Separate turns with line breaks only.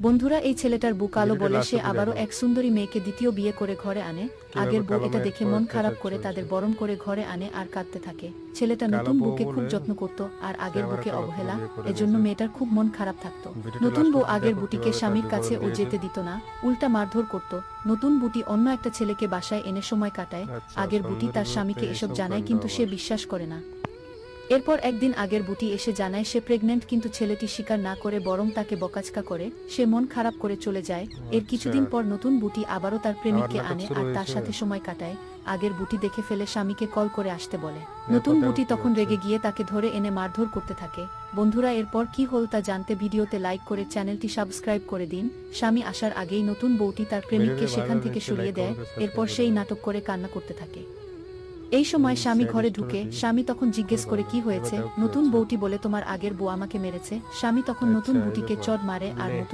বন্ধুরা, এই ছেলেটার বউ কালো বলে সে আবারও এক সুন্দরী মেয়েকে দ্বিতীয় বিয়ে করে ঘরে আনে। আগের বউ এটা দেখে মন খারাপ করে তাদের বরণ করে ঘরে আনে আর কাঁদতে থাকে। ছেলেটা নতুন বউকে খুব যত্ন করত আর আগের বউকে অবহেলা, এজন্য মেয়েটার খুব মন খারাপ থাকতো। নতুন বউ আগের বুটিকে স্বামীর কাছে ও যেতে দিত না, উল্টা মারধর করত। নতুন বুটি অন্য একটা ছেলেকে বাসায় এনে সময় কাটায়। আগের বুটি তার স্বামীকে এসব জানায় কিন্তু সে বিশ্বাস করে না। এরপর একদিন আগের বুটি এসে জানায় সে প্রেগন্যান্ট, কিন্তু ছেলেটি স্বীকার না করে বরং তাকে বকাচকা করে। সে মন খারাপ করে চলে যায়। এর কিছুদিন পর নতুন বুটি আবারও তার প্রেমিককে আনে আর তার সাথে সময় কাটায়। আগের বুটি দেখে ফেলে স্বামীকে কল করে আসতে বলে। নতুন বুটি তখন রেগে গিয়ে তাকে ধরে এনে মারধর করতে থাকে। বন্ধুরা, এরপর কি হল তা জানতে ভিডিওতে লাইক করে চ্যানেলটি সাবস্ক্রাইব করে দিন। স্বামী আসার আগেই নতুন বউটি তার প্রেমিককে সেখান থেকে সরিয়ে দেয়। এরপর সেই নাটক করে কান্না করতে থাকে। এই সময় স্বামী ঘরে ঢুকে। স্বামী তখন জিজ্ঞেস করে কি হয়েছে। নতুন বউটি বলে তোমার আগের বউ আমাকে মেরেছে। স্বামী তখন নতুন বুটিকে চড় মারে আর নতুন